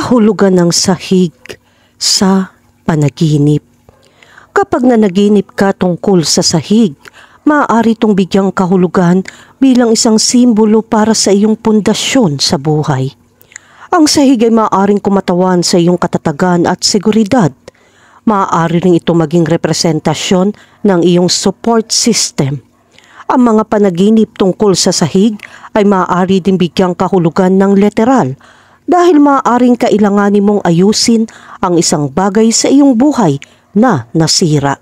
Kahulugan ng sahig sa panaginip. Kapag nanaginip ka tungkol sa sahig, maaari itong bigyang kahulugan bilang isang simbolo para sa iyong pundasyon sa buhay. Ang sahig ay maaaring kumatawan sa iyong katatagan at seguridad. Maaari rin ito maging representasyon ng iyong support system. Ang mga panaginip tungkol sa sahig ay maaari din bigyang kahulugan ng literal dahil maaaring kailanganin mong ayusin ang isang bagay sa iyong buhay na nasira.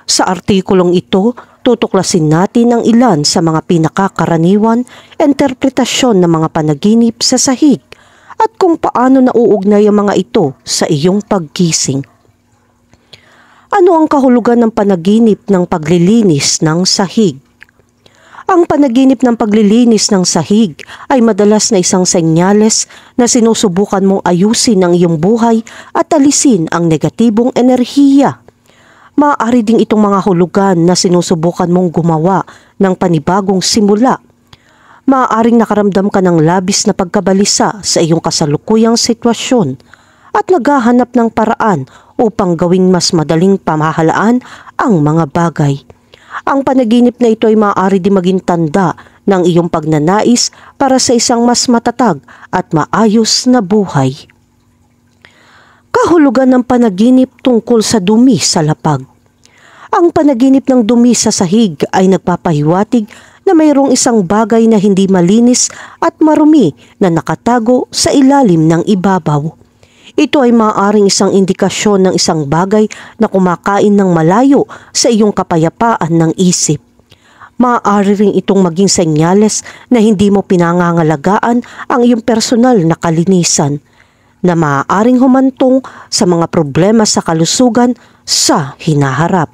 Sa artikulong ito, tutuklasin natin ang ilan sa mga pinakakaraniwan interpretasyon ng mga panaginip sa sahig at kung paano nauugnay ang mga ito sa iyong paggising. Ano ang kahulugan ng panaginip ng paglilinis ng sahig? Ang panaginip ng paglilinis ng sahig ay madalas na isang senyales na sinusubukan mong ayusin ang iyong buhay at alisin ang negatibong enerhiya. Maaari ding itong mga hulugan na sinusubukan mong gumawa ng panibagong simula. Maaaring nakaramdam ka ng labis na pagkabalisa sa iyong kasalukuyang sitwasyon at naghahanap ng paraan upang gawing mas madaling pamahalaan ang mga bagay. Ang panaginip na ito ay maaari din maging tanda ng iyong pagnanais para sa isang mas matatag at maayos na buhay. Kahulugan ng panaginip tungkol sa dumi sa lapag. Ang panaginip ng dumi sa sahig ay nagpapahiwatig na mayroong isang bagay na hindi malinis at marumi na nakatago sa ilalim ng ibabaw. Ito ay maaaring isang indikasyon ng isang bagay na kumakain ng malayo sa iyong kapayapaan ng isip. Maaari rin itong maging senyales na hindi mo pinangangalagaan ang iyong personal na kalinisan, na maaaring humantong sa mga problema sa kalusugan sa hinaharap.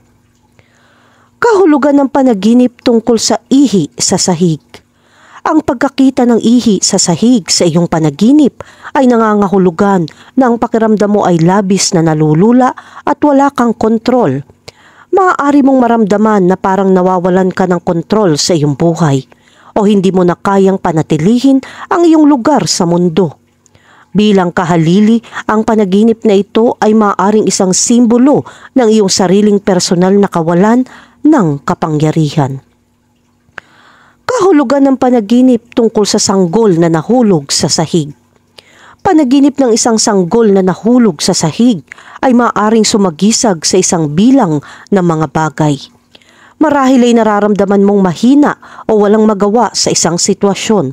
Kahulugan ng panaginip tungkol sa ihi sa sahig. Ang pagkakita ng ihi sa sahig sa iyong panaginip ay nangangahulugan na ang pakiramdam mo ay labis na nalulula at wala kang kontrol. Maaari mong maramdaman na parang nawawalan ka ng kontrol sa iyong buhay o hindi mo na kayang panatilihin ang iyong lugar sa mundo. Bilang kahalili, ang panaginip na ito ay maaaring isang simbolo ng iyong sariling personal na kawalan ng kapangyarihan. Kahulugan ng panaginip tungkol sa sanggol na nahulog sa sahig. Panaginip ng isang sanggol na nahulog sa sahig ay maaaring sumagisag sa isang bilang ng mga bagay. Marahil ay nararamdaman mong mahina o walang magawa sa isang sitwasyon.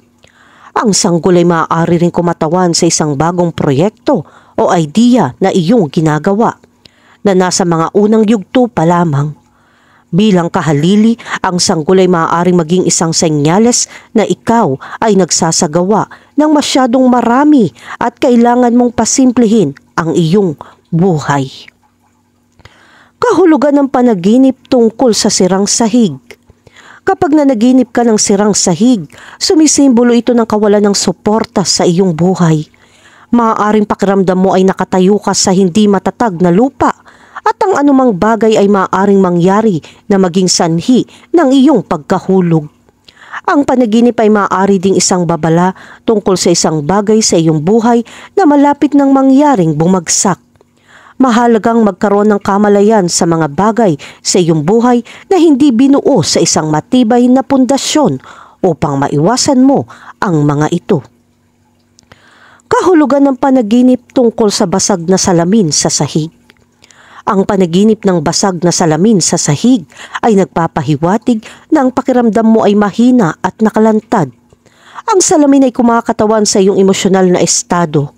Ang sanggol ay maaari rin kumatawan sa isang bagong proyekto o idea na iyong ginagawa na nasa mga unang yugto pa lamang. Bilang kahalili, ang sanggol ay maaaring maging isang senyales na ikaw ay nagsasagawa ng masyadong marami at kailangan mong pasimplihin ang iyong buhay. Kahulugan ng panaginip tungkol sa sirang sahig. Kapag nanaginip ka ng sirang sahig, sumisimbolo ito ng kawalan ng suporta sa iyong buhay. Maaaring pakiramdam mo ay nakatayo ka sa hindi matatag na lupa at ang anumang bagay ay maaaring mangyari na maging sanhi ng iyong pagkahulog. Ang panaginip ay maaari ding isang babala tungkol sa isang bagay sa iyong buhay na malapit ng mangyaring bumagsak. Mahalagang magkaroon ng kamalayan sa mga bagay sa iyong buhay na hindi binuo sa isang matibay na pundasyon upang maiwasan mo ang mga ito. Kahulugan ng panaginip tungkol sa basag na salamin sa sahig. Ang panaginip ng basag na salamin sa sahig ay nagpapahiwatig na ang pakiramdam mo ay mahina at nakalantad. Ang salamin ay kumakatawan sa iyong emosyonal na estado.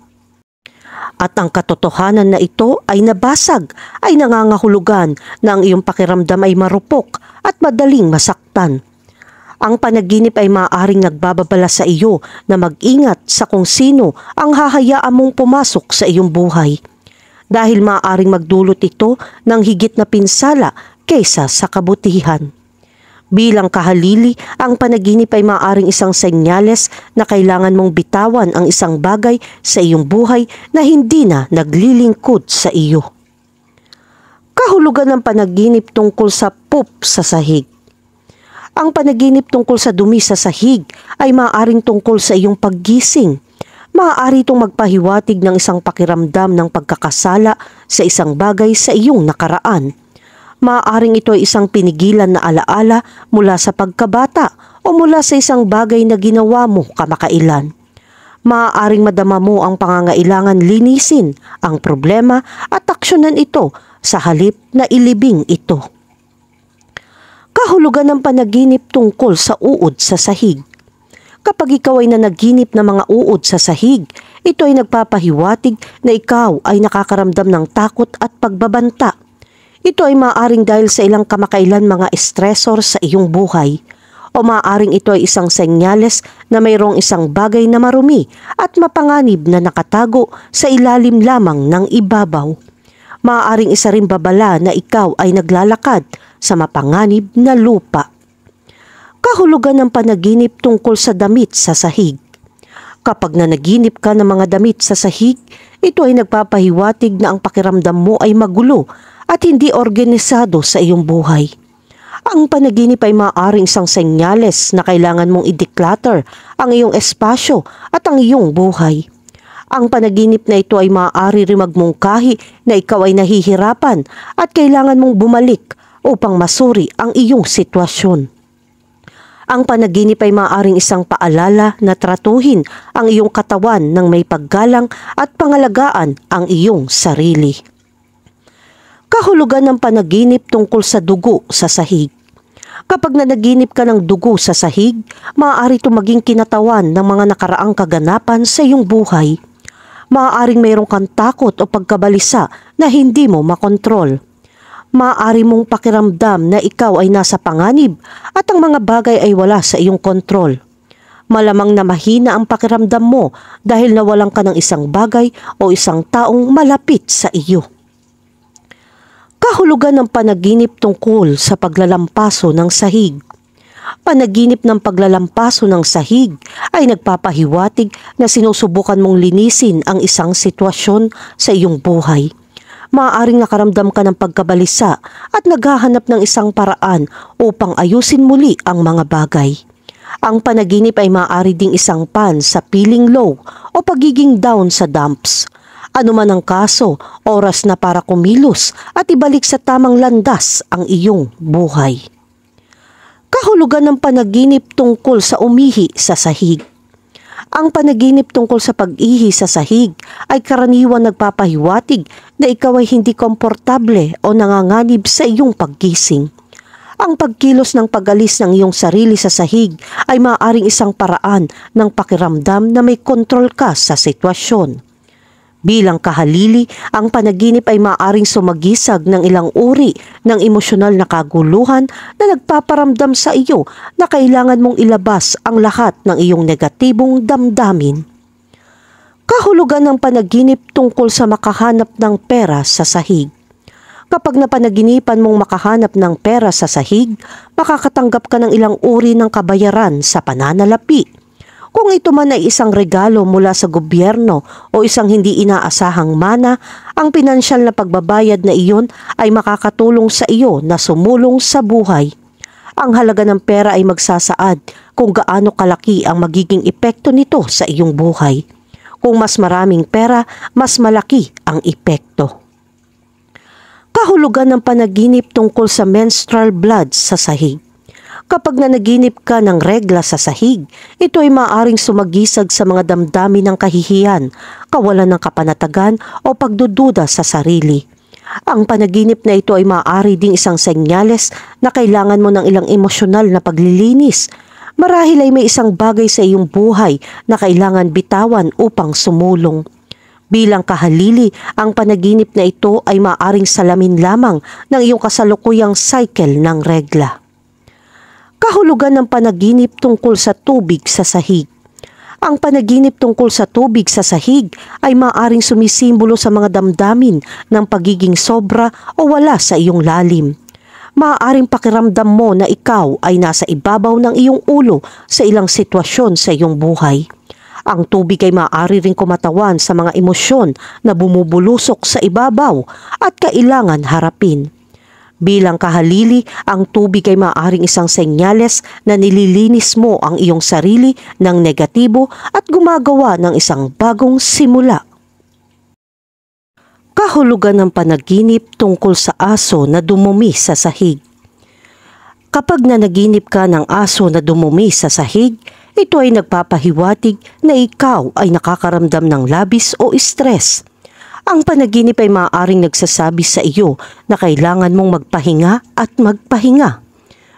At ang katotohanan na ito ay nabasag ay nangangahulugan na ang iyong pakiramdam ay marupok at madaling masaktan. Ang panaginip ay maaaring nagbababala sa iyo na mag-ingat sa kung sino ang hahayaan mong pumasok sa iyong buhay, dahil maaaring magdulot ito ng higit na pinsala kaysa sa kabutihan. Bilang kahalili, ang panaginip ay maaaring isang senyales na kailangan mong bitawan ang isang bagay sa iyong buhay na hindi na naglilingkod sa iyo. Kahulugan ng panaginip tungkol sa poop sa sahig. Ang panaginip tungkol sa dumi sa sahig ay maaaring tungkol sa iyong paggising. Maaari itong magpahiwatig ng isang pakiramdam ng pagkakasala sa isang bagay sa iyong nakaraan. Maaaring ito ay isang pinigilan na alaala mula sa pagkabata o mula sa isang bagay na ginawa mo kamakailan. Maaaring madama mo ang pangangailangan linisin ang problema at aksyonan ito sa halip na ilibing ito. Kahulugan ng panaginip tungkol sa uod sa sahig. Kapag ikaw ay nanaginip ng mga uod sa sahig, ito ay nagpapahiwatig na ikaw ay nakakaramdam ng takot at pagbabanta. Ito ay maaaring dahil sa ilang kamakailan mga stressor sa iyong buhay. O maaaring ito ay isang senyales na mayroong isang bagay na marumi at mapanganib na nakatago sa ilalim lamang ng ibabaw. Maaaring isa rin babala na ikaw ay naglalakad sa mapanganib na lupa. Kahulugan ng panaginip tungkol sa damit sa sahig. Kapag nanaginip ka ng mga damit sa sahig, ito ay nagpapahiwatig na ang pakiramdam mo ay magulo at hindi organisado sa iyong buhay. Ang panaginip ay maaaring isang senyales na kailangan mong i-declutter ang iyong espasyo at ang iyong buhay. Ang panaginip na ito ay maaari rin magmungkahi na ikaw ay nahihirapan at kailangan mong bumalik upang masuri ang iyong sitwasyon. Ang panaginip ay maaaring isang paalala na tratuhin ang iyong katawan ng may paggalang at pangalagaan ang iyong sarili. Kahulugan ng panaginip tungkol sa dugo sa sahig. Kapag nanaginip ka ng dugo sa sahig, maaari ito maging kinatawan ng mga nakaraang kaganapan sa iyong buhay. Maaaring mayroong kang takot o pagkabalisa na hindi mo makontrol. Maaari mong pakiramdam na ikaw ay nasa panganib at ang mga bagay ay wala sa iyong kontrol. Malamang na mahina ang pakiramdam mo dahil nawalan ka ng isang bagay o isang taong malapit sa iyo. Kahulugan ng panaginip tungkol sa paglalampaso ng sahig. Panaginip ng paglalampaso ng sahig ay nagpapahiwatig na sinusubukan mong linisin ang isang sitwasyon sa iyong buhay. Maaaring nakaramdam ka ng pagkabalisa at naghahanap ng isang paraan upang ayusin muli ang mga bagay. Ang panaginip ay maaari ding isang pan sa feeling low o pagiging down sa dumps. Ano man ang kaso, oras na para kumilos at ibalik sa tamang landas ang iyong buhay. Kahulugan ng panaginip tungkol sa umihi sa sahig. Ang panaginip tungkol sa pag-ihi sa sahig ay karaniwan nagpapahiwatig na ikaw ay hindi komportable o nanganganib sa iyong paggising. Ang pagkilos ng pag-alis ng iyong sarili sa sahig ay maaaring isang paraan ng pakiramdam na may kontrol ka sa sitwasyon. Bilang kahalili, ang panaginip ay maaaring sumagisag ng ilang uri ng emosyonal na kaguluhan na nagpaparamdam sa iyo na kailangan mong ilabas ang lahat ng iyong negatibong damdamin. Kahulugan ng panaginip tungkol sa makahanap ng pera sa sahig. Kapag napanaginipan mong makahanap ng pera sa sahig, makakatanggap ka ng ilang uri ng kabayaran sa pananalapi. Kung ito man ay isang regalo mula sa gobyerno o isang hindi inaasahang mana, ang pinansyal na pagbabayad na iyon ay makakatulong sa iyo na sumulong sa buhay. Ang halaga ng pera ay magsasaad kung gaano kalaki ang magiging epekto nito sa iyong buhay. Kung mas maraming pera, mas malaki ang epekto. Kahulugan ng panaginip tungkol sa menstrual blood sa sahig. Kapag nanaginip ka ng regla sa sahig, ito ay maaaring sumagisag sa mga damdamin ng kahihiyan, kawalan ng kapanatagan o pagdududa sa sarili. Ang panaginip na ito ay maaari ding isang senyales na kailangan mo ng ilang emosyonal na paglilinis. Marahil ay may isang bagay sa iyong buhay na kailangan bitawan upang sumulong. Bilang kahalili, ang panaginip na ito ay maaaring salamin lamang ng iyong kasalukuyang cycle ng regla. Kahulugan ng panaginip tungkol sa tubig sa sahig. Ang panaginip tungkol sa tubig sa sahig ay maaaring sumisimbolo sa mga damdamin ng pagiging sobra o wala sa iyong lalim. Maaaring pakiramdam mo na ikaw ay nasa ibabaw ng iyong ulo sa ilang sitwasyon sa iyong buhay. Ang tubig ay maaari ring kumatawan sa mga emosyon na bumubulusok sa ibabaw at kailangan harapin. Bilang kahalili, ang tubig ay maaaring isang senyales na nililinis mo ang iyong sarili ng negatibo at gumagawa ng isang bagong simula. Kahulugan ng panaginip tungkol sa aso na dumumi sa sahig. Kapag nanaginip ka ng aso na dumumi sa sahig, ito ay nagpapahiwatig na ikaw ay nakakaramdam ng labis o stress. Ang panaginip ay maaaring nagsasabi sa iyo na kailangan mong magpahinga at magpahinga.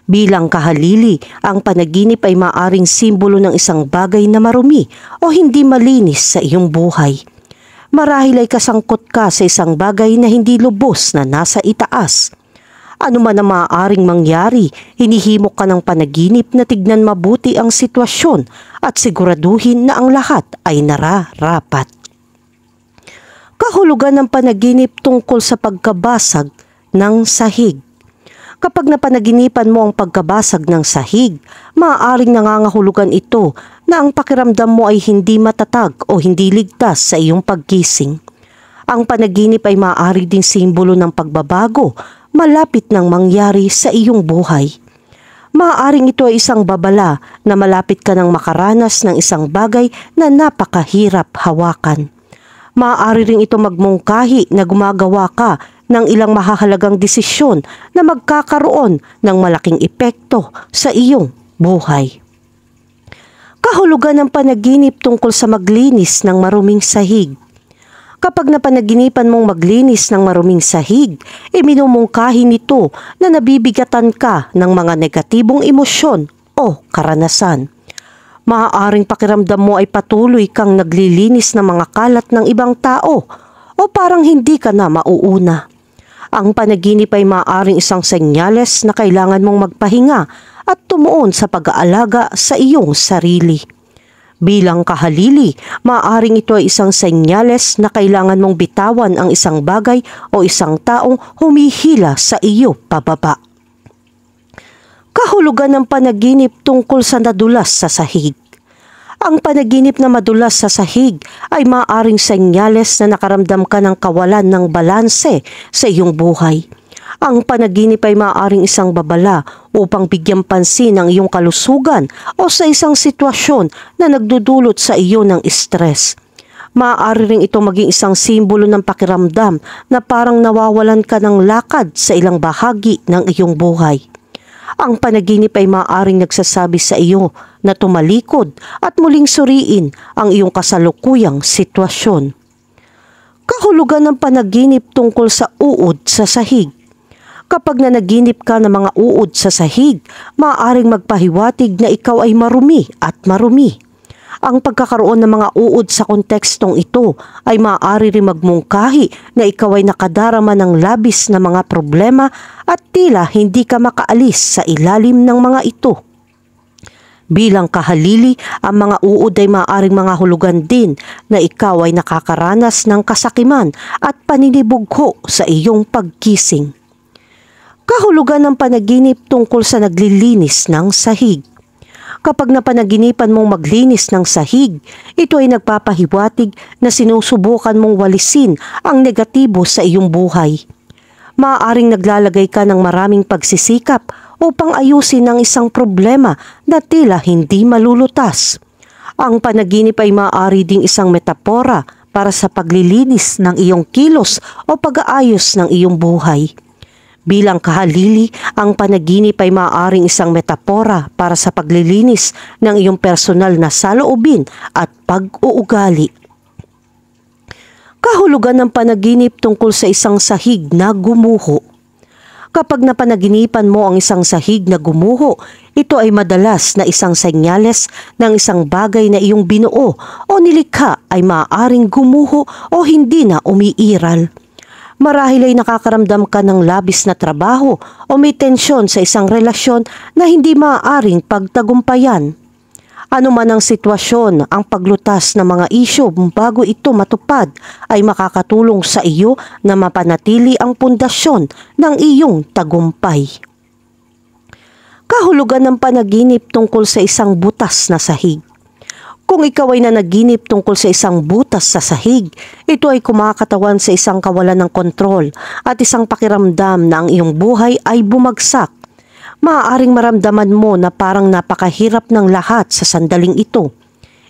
Bilang kahalili, ang panaginip ay maaaring simbolo ng isang bagay na marumi o hindi malinis sa iyong buhay. Marahil ay kasangkot ka sa isang bagay na hindi lubos na nasa itaas. Ano man ang maaaring mangyari, hinihimok ka ng panaginip na tignan mabuti ang sitwasyon at siguraduhin na ang lahat ay nararapat. Kahulugan ng panaginip tungkol sa pagkabasag ng sahig. Kapag napanaginipan mo ang pagkabasag ng sahig, maaaring nangangahulugan ito na ang pakiramdam mo ay hindi matatag o hindi ligtas sa iyong paggising. Ang panaginip ay maaari ding simbolo ng pagbabago malapit nang mangyari sa iyong buhay. Maaaring ito ay isang babala na malapit ka nang makaranas ng isang bagay na napakahirap hawakan. Maaari ring ito magmungkahi na gumagawa ka ng ilang mahahalagang desisyon na magkakaroon ng malaking epekto sa iyong buhay. Kahulugan ng panaginip tungkol sa maglinis ng maruming sahig. Kapag napanaginipan mong maglinis ng maruming sahig, minumungkahi nito na nabibigatan ka ng mga negatibong emosyon o karanasan. Maaaring pakiramdam mo ay patuloy kang naglilinis ng mga kalat ng ibang tao o parang hindi ka na mauuna. Ang panaginip ay maaaring isang senyales na kailangan mong magpahinga at tumuon sa pag-aalaga sa iyong sarili. Bilang kahalili, maaaring ito ay isang senyales na kailangan mong bitawan ang isang bagay o isang taong humihila sa iyo pababa. Kahulugan ng panaginip tungkol sa nadulas sa sahig. Ang panaginip na madulas sa sahig ay maaaring senyales na nakaramdam ka ng kawalan ng balanse sa iyong buhay. Ang panaginip ay maaaring isang babala upang bigyang pansin ang iyong kalusugan o sa isang sitwasyon na nagdudulot sa iyo ng stress. Maaari ring ito maging isang simbolo ng pakiramdam na parang nawawalan ka ng lakad sa ilang bahagi ng iyong buhay. Ang panaginip ay maaaring nagsasabi sa iyo na tumalikod at muling suriin ang iyong kasalukuyang sitwasyon. Kahulugan ng panaginip tungkol sa uod sa sahig. Kapag nanaginip ka ng mga uod sa sahig, maaaring magpahiwatig na ikaw ay marumi at marumi. Ang pagkakaroon ng mga uod sa kontekstong ito ay maaari rin magmungkahi na ikaw ay nakadarama ng labis na mga problema at tila hindi ka makaalis sa ilalim ng mga ito. Bilang kahalili, ang mga uod ay maaaring mga hulugan din na ikaw ay nakakaranas ng kasakiman at paninibugho sa iyong pagkising. Kahulugan ng panaginip tungkol sa naglilinis ng sahig. Kapag napanaginipan mong maglinis ng sahig, ito ay nagpapahiwatig na sinusubukan mong walisin ang negatibo sa iyong buhay. Maaaring naglalagay ka ng maraming pagsisikap upang ayusin ang isang problema na tila hindi malulutas. Ang panaginip ay maaari ding isang metapora para sa paglilinis ng iyong kilos o pag-aayos ng iyong buhay. Bilang kahalili, ang panaginip ay maaaring isang metapora para sa paglilinis ng iyong personal na saloobin at pag-uugali. Kahulugan ng panaginip tungkol sa isang sahig na gumuho. Kapag napanaginipan mo ang isang sahig na gumuho, ito ay madalas na isang senyales ng isang bagay na iyong binuo o nilikha ay maaaring gumuho o hindi na umiiral. Marahil ay nakakaramdam ka ng labis na trabaho o may tensyon sa isang relasyon na hindi maaaring pagtagumpayan. Ano man ang sitwasyon, ang paglutas ng mga isyu bago ito matupad ay makakatulong sa iyo na mapanatili ang pundasyon ng iyong tagumpay. Kahulugan ng panaginip tungkol sa isang butas na sahig. Kung ikaw ay nanaginip tungkol sa isang butas sa sahig, ito ay kumakatawan sa isang kawalan ng kontrol at isang pakiramdam na ang iyong buhay ay bumagsak. Maaaring maramdaman mo na parang napakahirap ng lahat sa sandaling ito.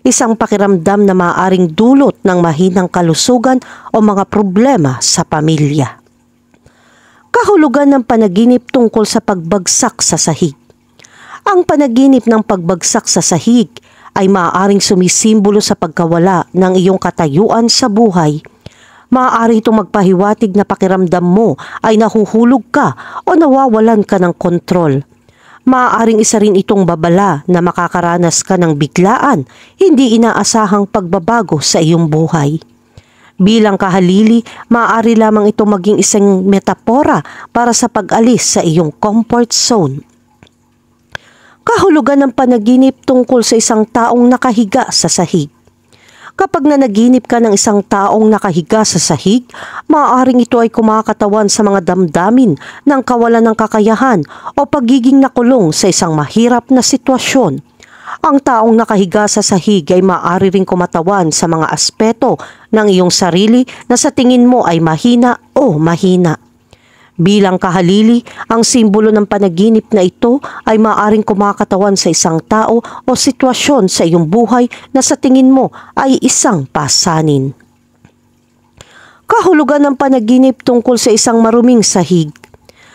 Isang pakiramdam na maaaring dulot ng mahinang kalusugan o mga problema sa pamilya. Kahulugan ng panaginip tungkol sa pagbagsak sa sahig. Ang panaginip ng pagbagsak sa sahig ay maaaring sumisimbolo sa pagkawala ng iyong katayuan sa buhay. Maaari itong magpahiwatig na pakiramdam mo ay nahuhulog ka o nawawalan ka ng kontrol. Maaaring isa rin itong babala na makakaranas ka ng biglaan, hindi inaasahang pagbabago sa iyong buhay. Bilang kahalili, maaari lamang ito maging isang metapora para sa pag-alis sa iyong comfort zone. Kahulugan ng panaginip tungkol sa isang taong nakahiga sa sahig. Kapag nanaginip ka ng isang taong nakahiga sa sahig, maaaring ito ay kumakatawan sa mga damdamin ng kawalan ng kakayahan o pagiging nakulong sa isang mahirap na sitwasyon. Ang taong nakahiga sa sahig ay maaari ring kumatawan sa mga aspeto ng iyong sarili na sa tingin mo ay mahina o mahina. Bilang kahalili, ang simbolo ng panaginip na ito ay maaaring kumakatawan sa isang tao o sitwasyon sa iyong buhay na sa tingin mo ay isang pasanin. Kahulugan ng panaginip tungkol sa isang maruming sahig.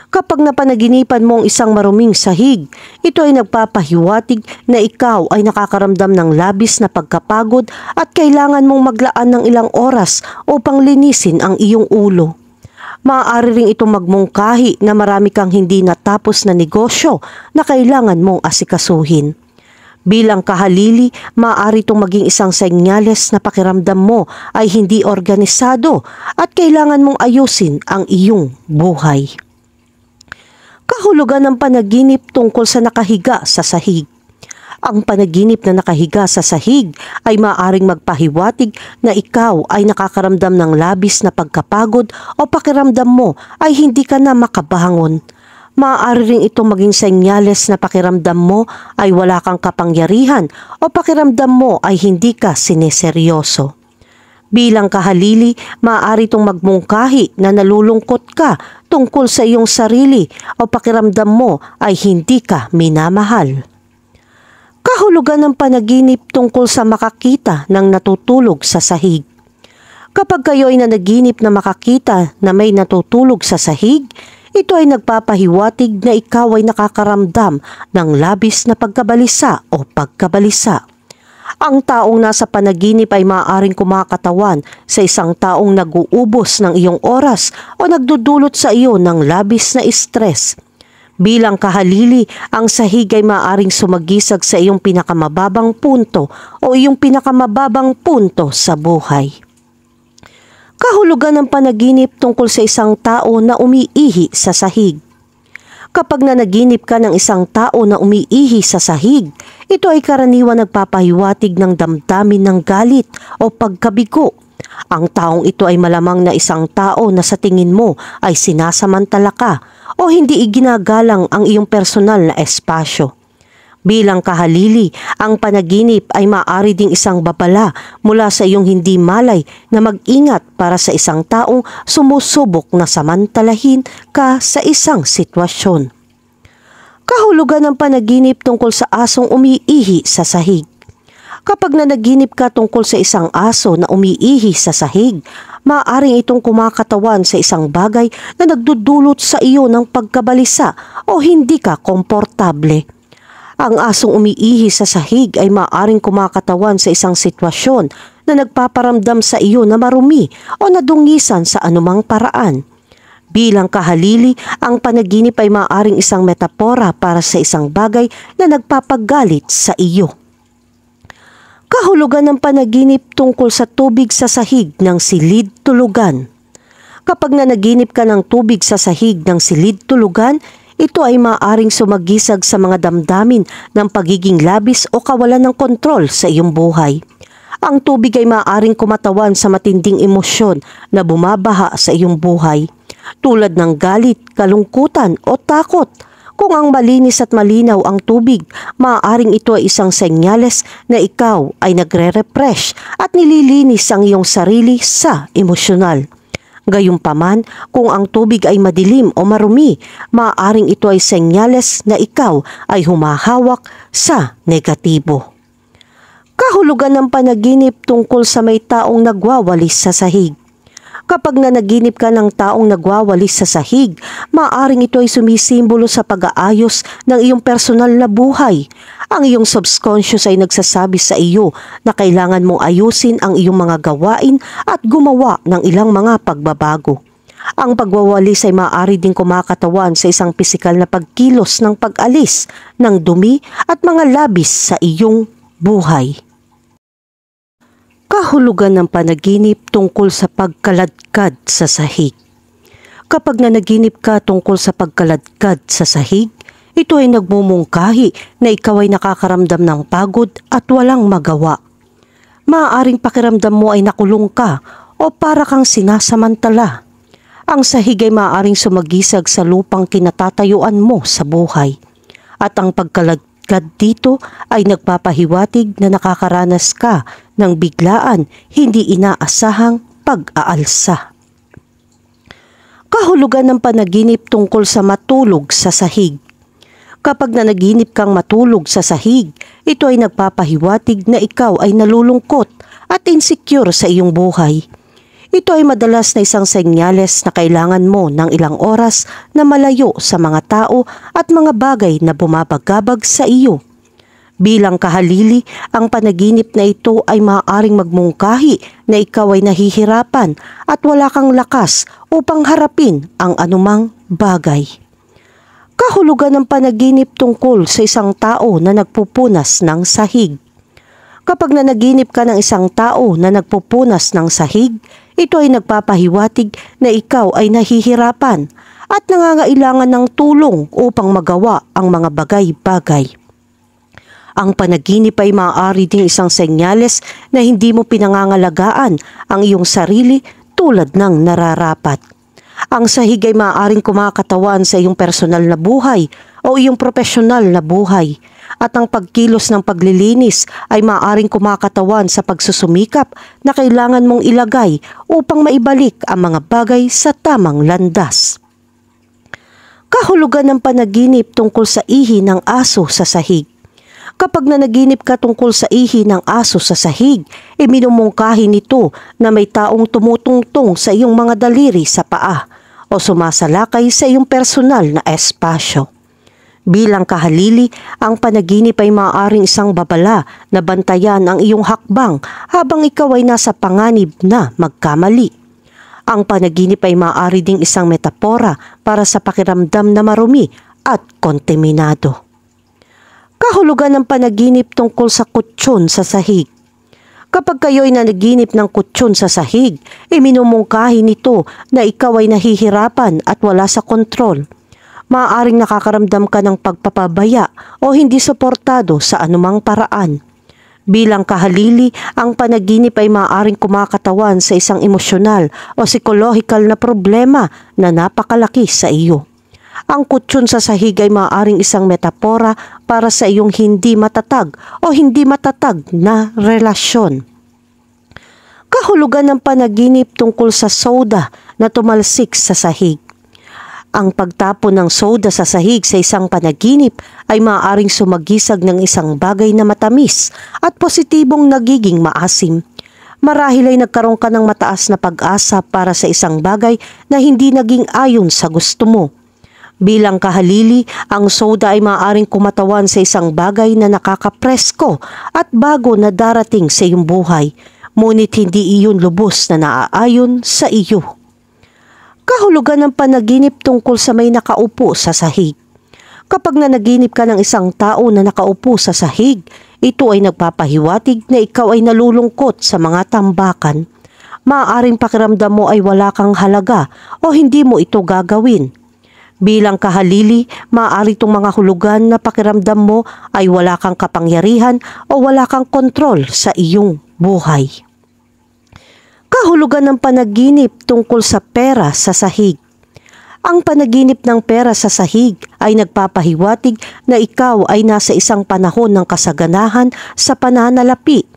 Kapag napanaginipan mo ang isang maruming sahig, ito ay nagpapahiwatig na ikaw ay nakakaramdam ng labis na pagkapagod at kailangan mong maglaan ng ilang oras upang linisin ang iyong ulo. Maaari ring itong magmungkahi na marami kang hindi natapos na negosyo na kailangan mong asikasuhin. Bilang kahalili, maaari itong maging isang senyales na pakiramdam mo ay hindi organisado at kailangan mong ayusin ang iyong buhay. Kahulugan ng panaginip tungkol sa nakahiga sa sahig. Ang panaginip na nakahiga sa sahig ay maaaring magpahiwatig na ikaw ay nakakaramdam ng labis na pagkapagod o pakiramdam mo ay hindi ka na makabangon. Maaari rin itong maging senyales na pakiramdam mo ay wala kang kapangyarihan o pakiramdam mo ay hindi ka sineseryoso. Bilang kahalili, maaari itong magmungkahi na nalulungkot ka tungkol sa iyong sarili o pakiramdam mo ay hindi ka minamahal. Kahulugan ng panaginip tungkol sa makakita ng natutulog sa sahig. Kapag kayo ay nanaginip na makakita na may natutulog sa sahig, ito ay nagpapahiwatig na ikaw ay nakakaramdam ng labis na pagkabalisa o pagkabalisa. Ang taong nasa panaginip ay maaaring kumakatawan sa isang taong nag-uubos ng iyong oras o nagdudulot sa iyo ng labis na stress. Bilang kahalili, ang sahig ay maaaring sumagisag sa iyong pinakamababang punto o iyong pinakamababang punto sa buhay. Kahulugan ng panaginip tungkol sa isang tao na umiihi sa sahig. Kapag nanaginip ka ng isang tao na umiihi sa sahig, ito ay karaniwan nagpapahiwatig ng damdamin ng galit o pagkabigo. Ang taong ito ay malamang na isang tao na sa tingin mo ay sinasamantala ka o hindi iginagalang ang iyong personal na espasyo. Bilang kahalili, ang panaginip ay maaari ding isang babala mula sa iyong hindi malay na mag-ingat para sa isang taong sumusubok na samantalahin ka sa isang sitwasyon. Kahulugan ng panaginip tungkol sa asong umiihi sa sahig. Kapag nanaginip ka tungkol sa isang aso na umiihi sa sahig, maaaring itong kumakatawan sa isang bagay na nagdudulot sa iyo ng pagkabalisa o hindi ka komportable. Ang asong umiihi sa sahig ay maaaring kumakatawan sa isang sitwasyon na nagpaparamdam sa iyo na marumi o nadungisan sa anumang paraan. Bilang kahalili, ang panaginip ay maaaring isang metapora para sa isang bagay na nagpapagalit sa iyo. Kahulugan ng panaginip tungkol sa tubig sa sahig ng silid tulugan. Kapag nanaginip ka ng tubig sa sahig ng silid tulugan, ito ay maaaring sumagisag sa mga damdamin ng pagiging labis o kawalan ng kontrol sa iyong buhay. Ang tubig ay maaaring kumatawan sa matinding emosyon na bumabaha sa iyong buhay, tulad ng galit, kalungkutan o takot. Kung ang malinis at malinaw ang tubig, maaaring ito ay isang senyales na ikaw ay nagre-refresh at nililinis ang iyong sarili sa emosyonal. Gayunpaman, kung ang tubig ay madilim o marumi, maaaring ito ay senyales na ikaw ay humahawak sa negatibo. Kahulugan ng panaginip tungkol sa may taong nagwawalis sa sahig. Kapag nanaginip ka ng taong nagwawalis sa sahig, maaaring ito ay sumisimbolo sa pag-aayos ng iyong personal na buhay. Ang iyong subconscious ay nagsasabi sa iyo na kailangan mong ayusin ang iyong mga gawain at gumawa ng ilang mga pagbabago. Ang pagwawalis ay maaari ding kumakatawan sa isang pisikal na pagkilos ng pag-alis ng dumi at mga labis sa iyong buhay. Kahulugan ng panaginip tungkol sa pagkaladkad sa sahig. Kapag nanaginip ka tungkol sa pagkaladkad sa sahig, ito ay nagmumungkahi na ikaw ay nakakaramdam ng pagod at walang magawa. Maaaring pakiramdam mo ay nakulong ka o para kang sinasamantala. Ang sahig ay maaaring sumagisag sa lupang kinatatayuan mo sa buhay. At ang pagkaladkad dito ay nagpapahiwatig na nakakaranas ka ng biglaan, hindi inaasahang pag-aalsa. Kahulugan ng panaginip tungkol sa matulog sa sahig. Kapag nanaginip kang matulog sa sahig, ito ay nagpapahiwatig na ikaw ay nalulungkot at insecure sa iyong buhay. Ito ay madalas na isang senyales na kailangan mo ng ilang oras na malayo sa mga tao at mga bagay na bumabagabag sa iyo. Bilang kahalili, ang panaginip na ito ay maaaring magmungkahi na ikaw ay nahihirapan at wala kang lakas upang harapin ang anumang bagay. Kahulugan ng panaginip tungkol sa isang tao na nagpupunas ng sahig. Kapag nanaginip ka ng isang tao na nagpupunas ng sahig, ito ay nagpapahiwatig na ikaw ay nahihirapan at nangangailangan ng tulong upang magawa ang mga bagay-bagay. Ang panaginip ay maaari ding isang senyales na hindi mo pinangangalagaan ang iyong sarili tulad ng nararapat. Ang sahig ay maaaring kumakatawan sa iyong personal na buhay o iyong profesional na buhay. At ang pagkilos ng paglilinis ay maaaring kumakatawan sa pagsusumikap na kailangan mong ilagay upang maibalik ang mga bagay sa tamang landas. Kahulugan ng panaginip tungkol sa ihi ng aso sa sahig. Kapag nanaginip ka tungkol sa ihi ng aso sa sahig, minumungkahi nito na may taong tumutungtong sa iyong mga daliri sa paa o sumasalakay sa iyong personal na espasyo. Bilang kahalili, ang panaginip ay maaaring isang babala na bantayan ang iyong hakbang habang ikaw ay nasa panganib na magkamali. Ang panaginip ay maaari ding isang metapora para sa pakiramdam na marumi at kontaminado. Kahulugan ng panaginip tungkol sa kutsyon sa sahig. Kapag kayo ay nanaginip ng kutsyon sa sahig, minumungkahi nito na ikaw ay nahihirapan at wala sa kontrol. Maaaring nakakaramdam ka ng pagpapabaya o hindi suportado sa anumang paraan. Bilang kahalili, ang panaginip ay maaaring kumakatawan sa isang emosyonal o psikolohikal na problema na napakalaki sa iyo. Ang kutsyon sa sahig ay maaaring isang metapora para sa iyong hindi matatag o hindi matatag na relasyon. Kahulugan ng panaginip tungkol sa soda na tumalsik sa sahig. Ang pagtapon ng soda sa sahig sa isang panaginip ay maaaring sumagisag ng isang bagay na matamis at positibong nagiging maasim. Marahil ay nagkaroon ka ng mataas na pag-asa para sa isang bagay na hindi naging ayon sa gusto mo. Bilang kahalili, ang soda ay maaaring kumatawan sa isang bagay na nakakapresko at bago na darating sa iyong buhay, ngunit hindi iyon lubos na naaayon sa iyo. Kahulugan ng panaginip tungkol sa may nakaupo sa sahig. Kapag nanaginip ka ng isang tao na nakaupo sa sahig, ito ay nagpapahiwatig na ikaw ay nalulungkot sa mga tambakan. Maaaring pakiramdam mo ay wala kang halaga o hindi mo ito gagawin. Bilang kahalili, maaari itong mga hulugan na pakiramdam mo ay wala kang kapangyarihan o wala kang kontrol sa iyong buhay. Kahulugan ng panaginip tungkol sa pera sa sahig. Ang panaginip ng pera sa sahig ay nagpapahiwatig na ikaw ay nasa isang panahon ng kasaganahan sa pananalapi.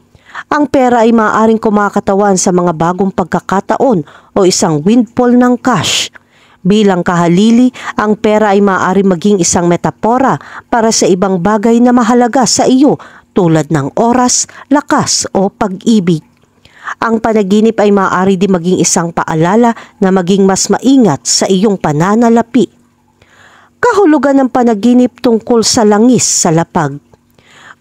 Ang pera ay maaaring kumakatawan sa mga bagong pagkakataon o isang windfall ng cash. Bilang kahalili, ang pera ay maaaring maging isang metapora para sa ibang bagay na mahalaga sa iyo tulad ng oras, lakas o pag-ibig. Ang panaginip ay maaari din maging isang paalala na maging mas maingat sa iyong pananalapi. Kahulugan ng panaginip tungkol sa langis sa lapag.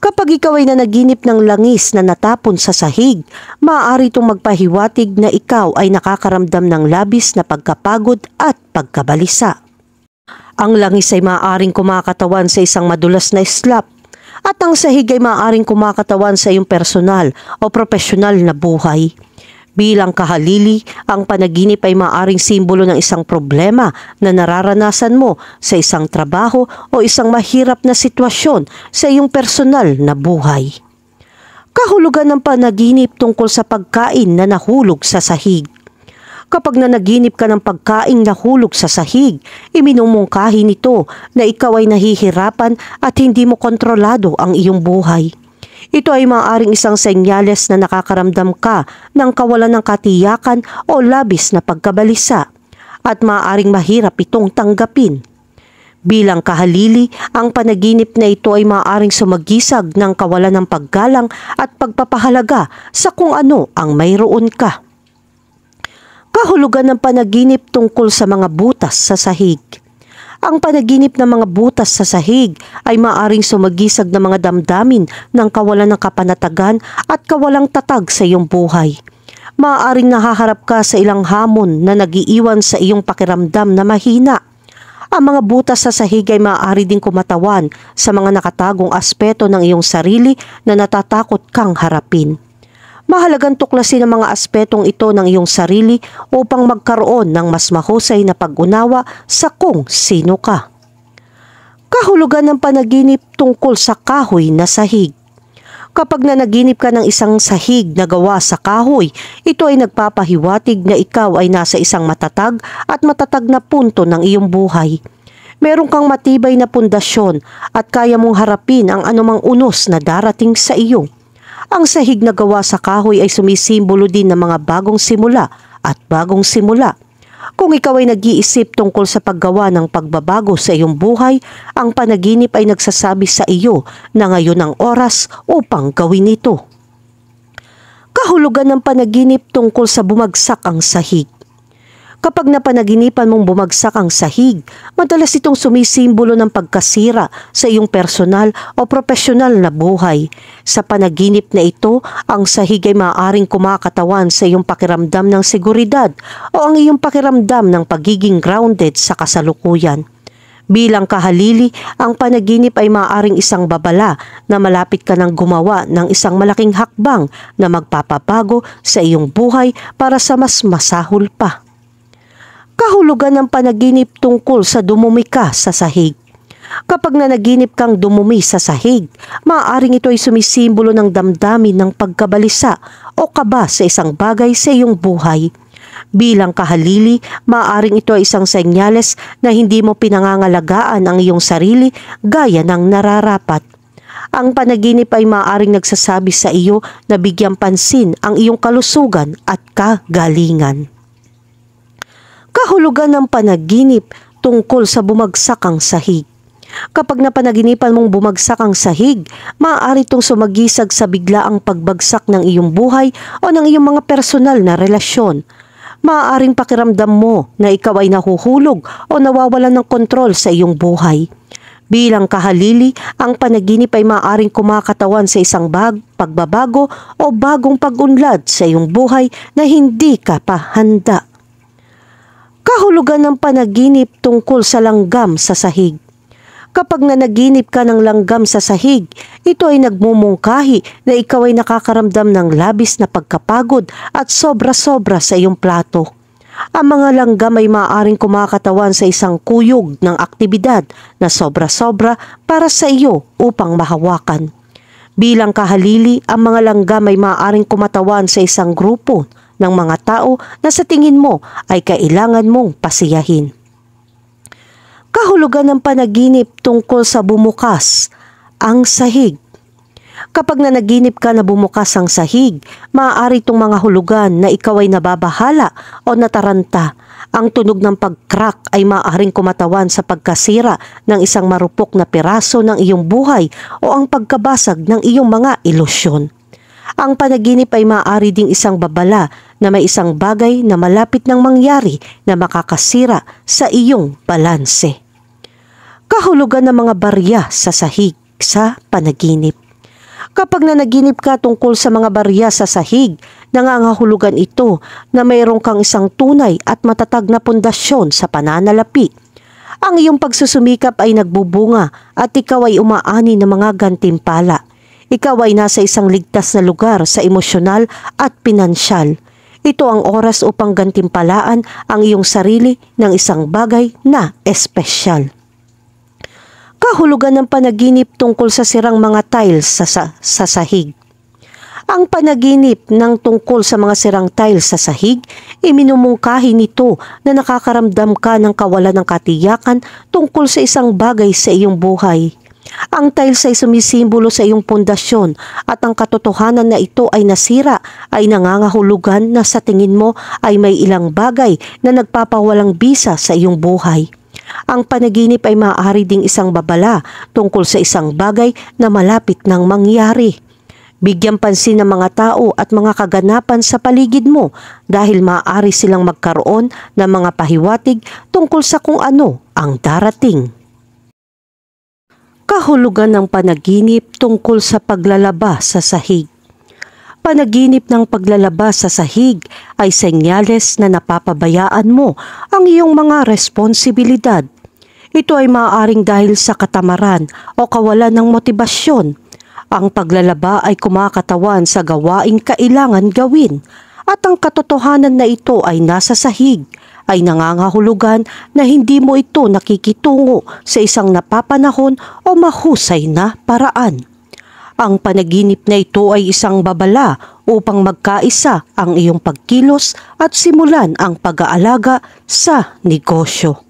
Kapag ikaw ay nanaginip ng langis na natapon sa sahig, maaari itong magpahiwatig na ikaw ay nakakaramdam ng labis na pagkapagod at pagkabalisa. Ang langis ay maaaring kumakatawan sa isang madulas na slap, at ang sahig ay maaaring kumakatawan sa iyong personal o profesional na buhay. Bilang kahalili, ang panaginip ay maaaring simbolo ng isang problema na nararanasan mo sa isang trabaho o isang mahirap na sitwasyon sa iyong personal na buhay. Kahulugan ng panaginip tungkol sa pagkain na nahulog sa sahig. Kapag nanaginip ka ng pagkaing nahulog sa sahig, iminumungkahi nito na ikaw ay nahihirapan at hindi mo kontrolado ang iyong buhay. Ito ay maaaring isang senyales na nakakaramdam ka ng kawalan ng katiyakan o labis na pagkabalisa at maaaring mahirap itong tanggapin. Bilang kahalili, ang panaginip na ito ay maaaring sumagisag ng kawalan ng paggalang at pagpapahalaga sa kung ano ang mayroon ka. Kahulugan ng panaginip tungkol sa mga butas sa sahig. Ang panaginip ng mga butas sa sahig ay maaaring sumagisag ng mga damdamin ng kawalan ng kapanatagan at kawalang tatag sa iyong buhay. Maaaring nahaharap ka sa ilang hamon na nagiiwan sa iyong pakiramdam na mahina. Ang mga butas sa sahig ay maaari ding kumatawan sa mga nakatagong aspeto ng iyong sarili na natatakot kang harapin. Mahalagang tuklasin ang mga aspetong ito ng iyong sarili upang magkaroon ng mas mahusay na pag-unawa sa kung sino ka. Kahulugan ng panaginip tungkol sa kahoy na sahig. Kapag nanaginip ka ng isang sahig na gawa sa kahoy, ito ay nagpapahiwatig na ikaw ay nasa isang matatag at matatag na punto ng iyong buhay. Meron kang matibay na pundasyon at kaya mong harapin ang anumang unos na darating sa iyo. Ang sahig na gawa sa kahoy ay sumisimbolo din ng mga bagong simula at bagong simula. Kung ikaw ay nag-iisip tungkol sa paggawa ng pagbabago sa iyong buhay, ang panaginip ay nagsasabi sa iyo na ngayon ang oras upang gawin ito. Kahulugan ng panaginip tungkol sa bumagsak ang sahig. Kapag napanaginipan mong bumagsak ang sahig, madalas itong sumisimbolo ng pagkasira sa iyong personal o profesional na buhay. Sa panaginip na ito, ang sahig ay maaaring kumakatawan sa iyong pakiramdam ng seguridad o ang iyong pakiramdam ng pagiging grounded sa kasalukuyan. Bilang kahalili, ang panaginip ay maaaring isang babala na malapit ka nang gumawa ng isang malaking hakbang na magpapabago sa iyong buhay para sa mas masahol pa. Kahulugan ng panaginip tungkol sa dumumi ka sa sahig. Kapag nanaginip kang dumumi sa sahig, maaaring ito ay sumisimbolo ng damdamin ng pagkabalisa o kaba sa isang bagay sa iyong buhay. Bilang kahalili, maaaring ito ay isang senyales na hindi mo pinangangalagaan ang iyong sarili gaya ng nararapat. Ang panaginip ay maaaring nagsasabi sa iyo na bigyang pansin ang iyong kalusugan at kagalingan. Kahulugan ng panaginip tungkol sa bumagsak ang sahig. Kapag napanaginipan mong bumagsak ang sahig, maaari itong sumagisag sa biglaang pagbagsak ng iyong buhay o ng iyong mga personal na relasyon. Maaaring pakiramdam mo na ikaw ay nahuhulog o nawawalan ng kontrol sa iyong buhay. Bilang kahalili, ang panaginip ay maaaring kumakatawan sa isang pagbabago o bagong pag-unlad sa iyong buhay na hindi ka pa handa. Kahulugan ng panaginip tungkol sa langgam sa sahig. Kapag nanaginip ka ng langgam sa sahig, ito ay nagmumungkahi na ikaw ay nakakaramdam ng labis na pagkapagod at sobra-sobra sa iyong plato. Ang mga langgam ay maaaring kumakatawan sa isang kuyog ng aktibidad na sobra-sobra para sa iyo upang mahawakan. Bilang kahalili, ang mga langgam ay maaaring kumatawan sa isang grupo ng mga tao na sa tingin mo ay kailangan mong pasiyahin. Kahulugan ng panaginip tungkol sa bumukas ang sahig. Kapag nanaginip ka na bumukas ang sahig, maaari itong mga hulugan na ikaw ay nababahala o nataranta. Ang tunog ng pag-crack ay maaaring kumatawan sa pagkasira ng isang marupok na piraso ng iyong buhay o ang pagkabasag ng iyong mga ilusyon. Ang panaginip ay maaari ding isang babala na may isang bagay na malapit nang mangyari na makakasira sa iyong balanse. Kahulugan ng mga barya sa sahig sa panaginip. Kapag nanaginip ka tungkol sa mga barya sa sahig, nangangahulugan ito na mayroon kang isang tunay at matatag na pundasyon sa pananalapi. Ang iyong pagsusumikap ay nagbubunga at ikaw ay umaani ng mga gantimpala. Ikaw ay nasa isang ligtas na lugar sa emosyonal at pinansyal. Ito ang oras upang gantimpalaan ang iyong sarili ng isang bagay na espesyal. Kahulugan ng panaginip tungkol sa sirang mga tiles sa sahig. Ang panaginip ng tungkol sa mga sirang tiles sa sahig, iminumungkahi nito na nakakaramdam ka ng kawalan ng katiyakan tungkol sa isang bagay sa iyong buhay. Ang tiles ay sumisimbolo sa iyong pundasyon at ang katotohanan na ito ay nasira ay nangangahulugan na sa tingin mo ay may ilang bagay na nagpapawalang bisa sa iyong buhay. Ang panaginip ay maaari ding isang babala tungkol sa isang bagay na malapit nang mangyari. Bigyan pansin ng mga tao at mga kaganapan sa paligid mo dahil maaari silang magkaroon ng mga pahiwatig tungkol sa kung ano ang darating. Kahulugan ng panaginip tungkol sa paglalaba sa sahig. Panaginip ng paglalaba sa sahig ay senyales na napapabayaan mo ang iyong mga responsibilidad. Ito ay maaaring dahil sa katamaran o kawalan ng motibasyon. Ang paglalaba ay kumakatawan sa gawaing kailangan gawin at ang katotohanan na ito ay nasa sahig ay nangangahulugan na hindi mo ito nakikitungo sa isang napapanahon o mahusay na paraan. Ang panaginip na ito ay isang babala upang magkaisa ang iyong pagkilos at simulan ang pag-aalaga sa negosyo.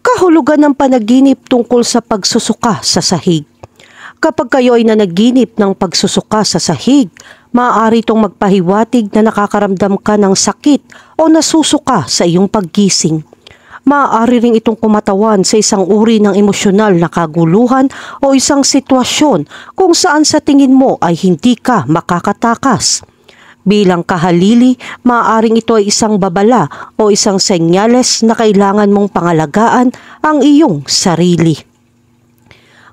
Kahulugan ng panaginip tungkol sa pagsusuka sa sahig. Kapag kayo ay nanaginip ng pagsusuka sa sahig, maaari itong magpahiwatig na nakakaramdam ka ng sakit o nasusuka sa iyong paggising. Maaari ring itong kumatawan sa isang uri ng emosyonal na kaguluhan o isang sitwasyon kung saan sa tingin mo ay hindi ka makakatakas. Bilang kahalili, maaaring ito ay isang babala o isang senyales na kailangan mong pangalagaan ang iyong sarili.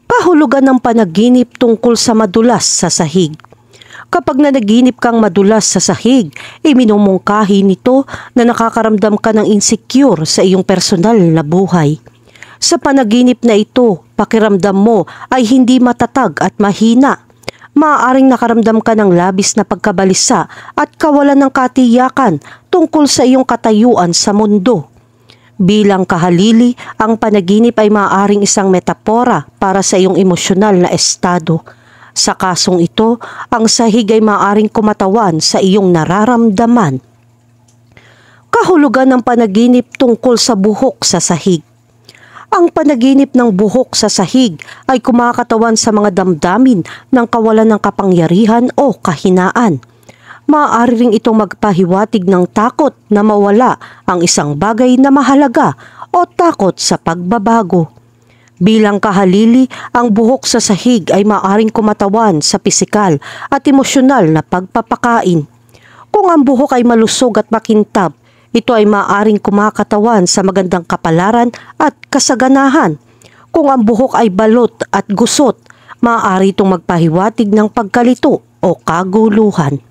Kahulugan ng panaginip tungkol sa madulas sa sahig. Kapag nanaginip kang madulas sa sahig, iminumungkahi nito na nakakaramdam ka ng insecure sa iyong personal na buhay. Sa panaginip na ito, pakiramdam mo ay hindi matatag at mahina. Maaaring nakaramdam ka ng labis na pagkabalisa at kawalan ng katiyakan tungkol sa iyong katayuan sa mundo. Bilang kahalili, ang panaginip ay maaaring isang metapora para sa iyong emosyonal na estado. Sa kasong ito, ang sahig ay maaaring kumatawan sa iyong nararamdaman. Kahulugan ng panaginip tungkol sa buhok sa sahig. Ang panaginip ng buhok sa sahig ay kumakatawan sa mga damdamin ng kawalan ng kapangyarihan o kahinaan. Maaari ring itong magpahiwatig ng takot na mawala ang isang bagay na mahalaga o takot sa pagbabago. Bilang kahalili, ang buhok sa sahig ay maaaring kumatawan sa pisikal at emosyonal na pagpapakain. Kung ang buhok ay malusog at makintab, ito ay maaaring kumakatawan sa magandang kapalaran at kasaganahan. Kung ang buhok ay balot at gusot, maaari itong magpahiwatig ng pagkalito o kaguluhan.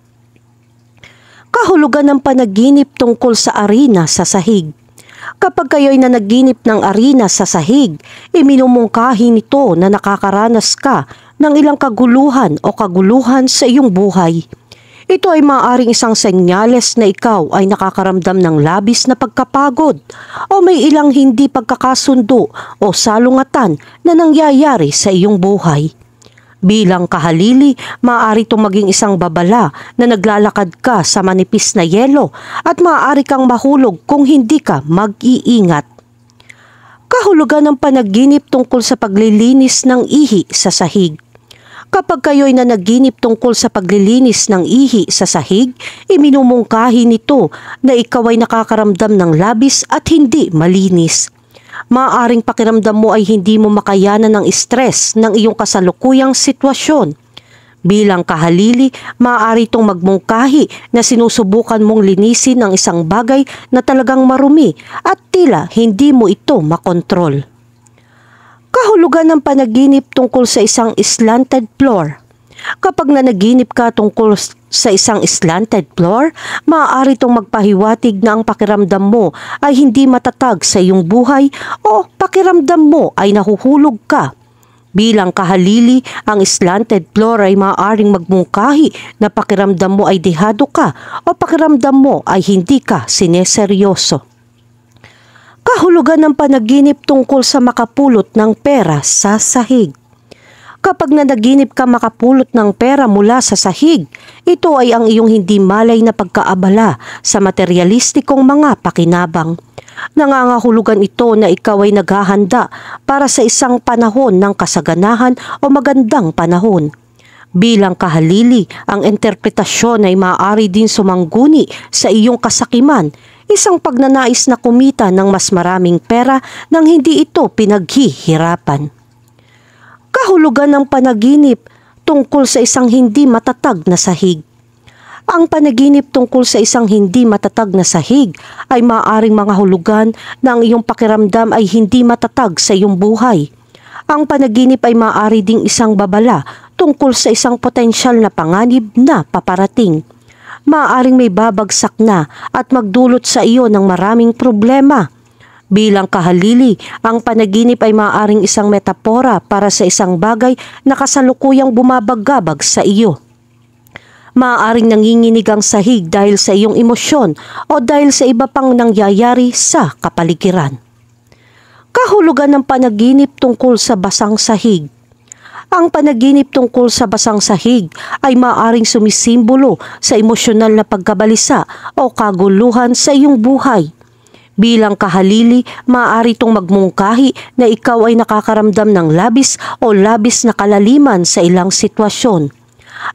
Kahulugan ng panaginip tungkol sa arena sa sahig. Kapag kayo'y nanaginip ng arena sa sahig, iminumungkahi nito na nakakaranas ka ng ilang kaguluhan o kaguluhan sa iyong buhay. Ito ay maaaring isang senyales na ikaw ay nakakaramdam ng labis na pagkapagod o may ilang hindi pagkakasundo o salungatan na nangyayari sa iyong buhay. Bilang kahalili, maaari itong maging isang babala na naglalakad ka sa manipis na yelo at maaari kang mahulog kung hindi ka mag-iingat. Kahulugan ng panaginip tungkol sa paglilinis ng ihi sa sahig. Kapag kayo'y nanaginip tungkol sa paglilinis ng ihi sa sahig, iminumungkahi nito na ikaw ay nakakaramdam ng labis at hindi malinis. Maaaring pakiramdam mo ay hindi mo makayanan ng stress ng iyong kasalukuyang sitwasyon. Bilang kahalili, maaari itong magmungkahi na sinusubukan mong linisin ang isang bagay na talagang marumi at tila hindi mo ito makontrol. Kahulugan ng panaginip tungkol sa isang slanted floor. Kapag nanaginip ka tungkol sa isang slanted floor, maaari itong magpahiwatig na ang pakiramdam mo ay hindi matatag sa iyong buhay o pakiramdam mo ay nahuhulog ka. Bilang kahalili, ang slanted floor ay maaaring magmungkahi na pakiramdam mo ay dehado ka o pakiramdam mo ay hindi ka sineseryoso. Kahulugan ng panaginip tungkol sa makapulot ng pera sa sahig. Kapag nanaginip ka makapulot ng pera mula sa sahig, ito ay ang iyong hindi malay na pagkaabala sa materialistikong mga pakinabang. Nangangahulugan ito na ikaw ay naghahanda para sa isang panahon ng kasaganahan o magandang panahon. Bilang kahalili, ang interpretasyon ay maaari din sumangguni sa iyong kasakiman, isang pagnanais na kumita ng mas maraming pera nang hindi ito pinaghihirapan. Kahulugan ng panaginip tungkol sa isang hindi matatag na sahig. Ang panaginip tungkol sa isang hindi matatag na sahig ay maaaring mga hulugan na ang iyong pakiramdam ay hindi matatag sa iyong buhay. Ang panaginip ay maaari ding isang babala tungkol sa isang potensyal na panganib na paparating. Maaaring may babagsak na at magdulot sa iyo ng maraming problema. Bilang kahalili, ang panaginip ay maaaring isang metapora para sa isang bagay na kasalukuyang bumabagabag sa iyo. Maaaring nanginginig ang sahig dahil sa iyong emosyon o dahil sa iba pang nangyayari sa kapaligiran. Kahulugan ng panaginip tungkol sa basang sahig. Ang panaginip tungkol sa basang sahig ay maaaring sumisimbolo sa emosyonal na pagkabalisa o kaguluhan sa iyong buhay. Bilang kahalili, maaari itong magmungkahi na ikaw ay nakakaramdam ng labis o labis na kalaliman sa ilang sitwasyon.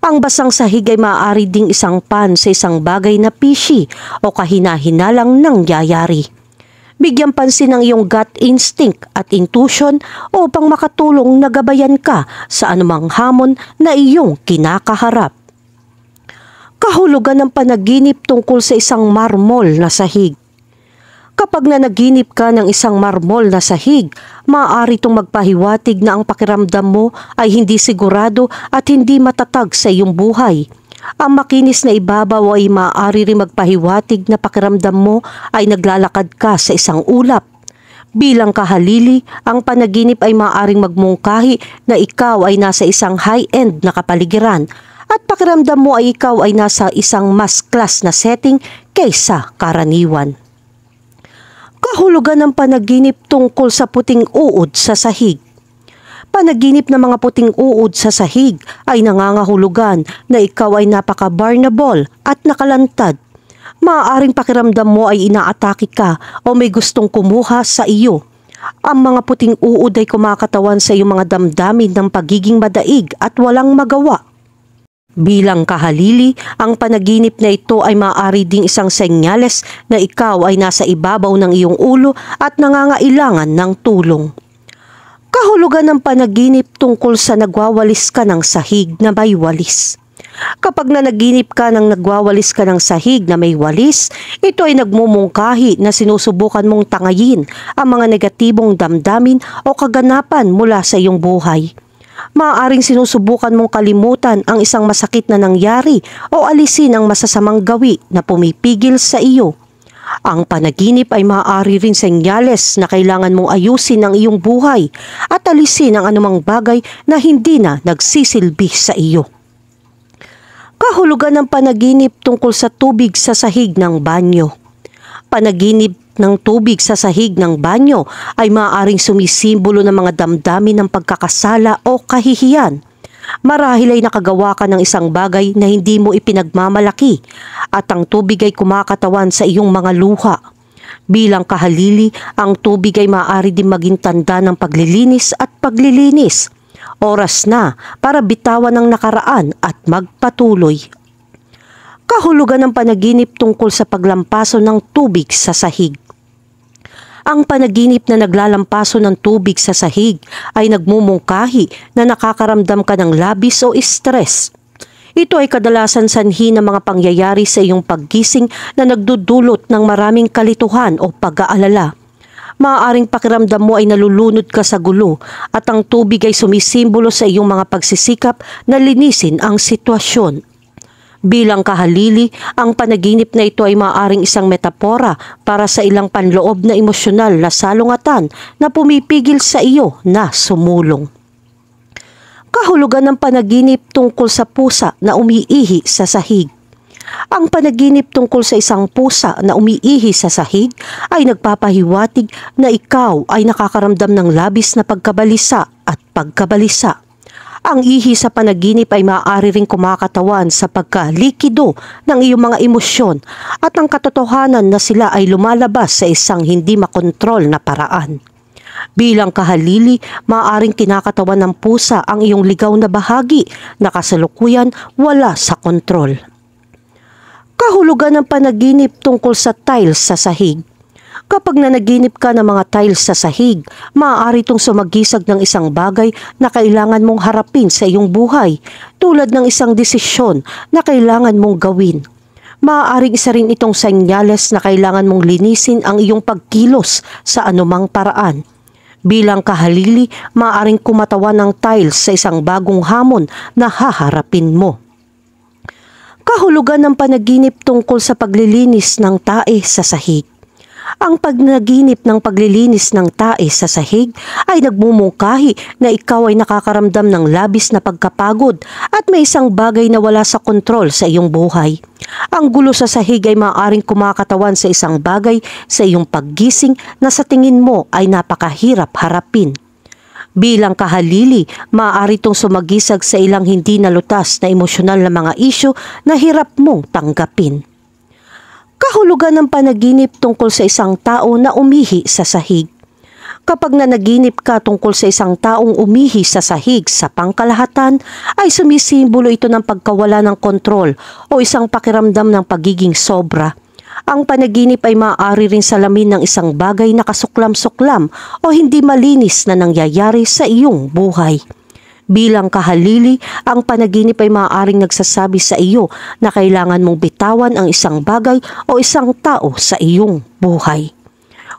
Ang basang sahig ay maaari ding isang pan sa isang bagay na fishy o kahina-hinalang nangyayari. Bigyan pansin ang iyong gut instinct at intuition upang makatulong na gabayan ka sa anumang hamon na iyong kinakaharap. Kahulugan ng panaginip tungkol sa isang marmol na sahig. Kapag nanaginip ka ng isang marmol na sahig, maaari itong magpahiwatig na ang pakiramdam mo ay hindi sigurado at hindi matatag sa iyong buhay. Ang makinis na ibabaw ay maaari rin magpahiwatig na pakiramdam mo ay naglalakad ka sa isang ulap. Bilang kahalili, ang panaginip ay maaaring magmungkahi na ikaw ay nasa isang high-end na kapaligiran at pakiramdam mo ay ikaw ay nasa isang mas class na setting kaysa karaniwan. Kahulugan ng panaginip tungkol sa puting uod sa sahig. Panaginip ng mga puting uod sa sahig ay nangangahulugan na ikaw ay napaka-vulnerable at nakalantad. Maaaring pakiramdam mo ay inaatake ka o may gustong kumuha sa iyo. Ang mga puting uod ay kumakatawan sa iyong mga damdamin ng pagiging madaig at walang magawa. Bilang kahalili, ang panaginip na ito ay maaari ding isang senyales na ikaw ay nasa ibabaw ng iyong ulo at nangangailangan ng tulong. Kahulugan ng panaginip tungkol sa nagwawalis ka ng sahig na may walis. Kapag nanaginip ka ng nagwawalis ka ng sahig na may walis, ito ay nagmumungkahi na sinusubukan mong tangayin ang mga negatibong damdamin o kaganapan mula sa iyong buhay. Maaaring sinusubukan mong kalimutan ang isang masakit na nangyari o alisin ang masasamang gawi na pumipigil sa iyo. Ang panaginip ay maaari rin senyales na kailangan mong ayusin ang iyong buhay at alisin ang anumang bagay na hindi na nagsisilbi sa iyo. Kahulugan ng panaginip tungkol sa tubig sa sahig ng banyo. Panaginip ng tubig sa sahig ng banyo ay maaaring sumisimbolo ng mga damdamin ng pagkakasala o kahihiyan. Marahil ay nakagawa ka ng isang bagay na hindi mo ipinagmamalaki at ang tubig ay kumakatawan sa iyong mga luha. Bilang kahalili, ang tubig ay maaari din maging tanda ng paglilinis at paglilinis. Oras na para bitawan ang nakaraan at magpatuloy. Kahulugan ng panaginip tungkol sa paglampaso ng tubig sa sahig. Ang panaginip na naglalampaso ng tubig sa sahig ay nagmumungkahi na nakakaramdam ka ng labis o stress. Ito ay kadalasan sanhi ng mga pangyayari sa iyong paggising na nagdudulot ng maraming kalituhan o pag-aalala. Maaaring pakiramdam mo ay nalulunod ka sa gulo at ang tubig ay sumisimbolo sa iyong mga pagsisikap na linisin ang sitwasyon. Bilang kahalili, ang panaginip na ito ay maaaring isang metapora para sa ilang panloob na emosyonal na salungatan na pumipigil sa iyo na sumulong. Kahulugan ng panaginip tungkol sa pusa na umiihi sa sahig. Ang panaginip tungkol sa isang pusa na umiihi sa sahig ay nagpapahiwatig na ikaw ay nakakaramdam ng labis na pagkabalisa at pagkabalisa. Ang ihi sa panaginip ay maaari ring kumakatawan sa pagkalikido ng iyong mga emosyon at ang katotohanan na sila ay lumalabas sa isang hindi makontrol na paraan. Bilang kahalili, maaaring kinakatawan ng pusa ang iyong ligaw na bahagi na kasalukuyan wala sa kontrol. Kahulugan ng panaginip tungkol sa tiles sa sahig. Kapag nanaginip ka ng mga tiles sa sahig, maaari itong sumagisag ng isang bagay na kailangan mong harapin sa iyong buhay, tulad ng isang desisyon na kailangan mong gawin. Maaaring isa rin itong senyales na kailangan mong linisin ang iyong pagkilos sa anumang paraan. Bilang kahalili, maaaring kumatawan ng tiles sa isang bagong hamon na haharapin mo. Kahulugan ng panaginip tungkol sa paglilinis ng tae sa sahig. Ang pagnaginip ng paglilinis ng tae sa sahig ay nagmumungkahi na ikaw ay nakakaramdam ng labis na pagkapagod at may isang bagay na wala sa kontrol sa iyong buhay. Ang gulo sa sahig ay maaaring kumakatawan sa isang bagay sa iyong paggising na sa tingin mo ay napakahirap harapin. Bilang kahalili, maaari itong sumagisag sa ilang hindi nalutas na emosyonal na mga isyu na hirap mong tanggapin. Kahulugan ng panaginip tungkol sa isang tao na umihi sa sahig. Kapag nanaginip ka tungkol sa isang taong umihi sa sahig sa pangkalahatan, ay sumisimbolo ito ng pagkawala ng kontrol o isang pakiramdam ng pagiging sobra. Ang panaginip ay maaari rin salamin ng isang bagay na kasuklam-suklam o hindi malinis na nangyayari sa iyong buhay. Bilang kahalili, ang panaginip ay maaaring nagsasabi sa iyo na kailangan mong bitawan ang isang bagay o isang tao sa iyong buhay.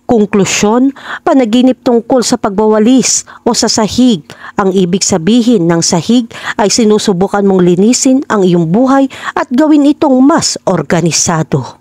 Konklusyon, panaginip tungkol sa pagwawalis o sa sahig. Ang ibig sabihin ng sahig ay sinusubukan mong linisin ang iyong buhay at gawin itong mas organisado.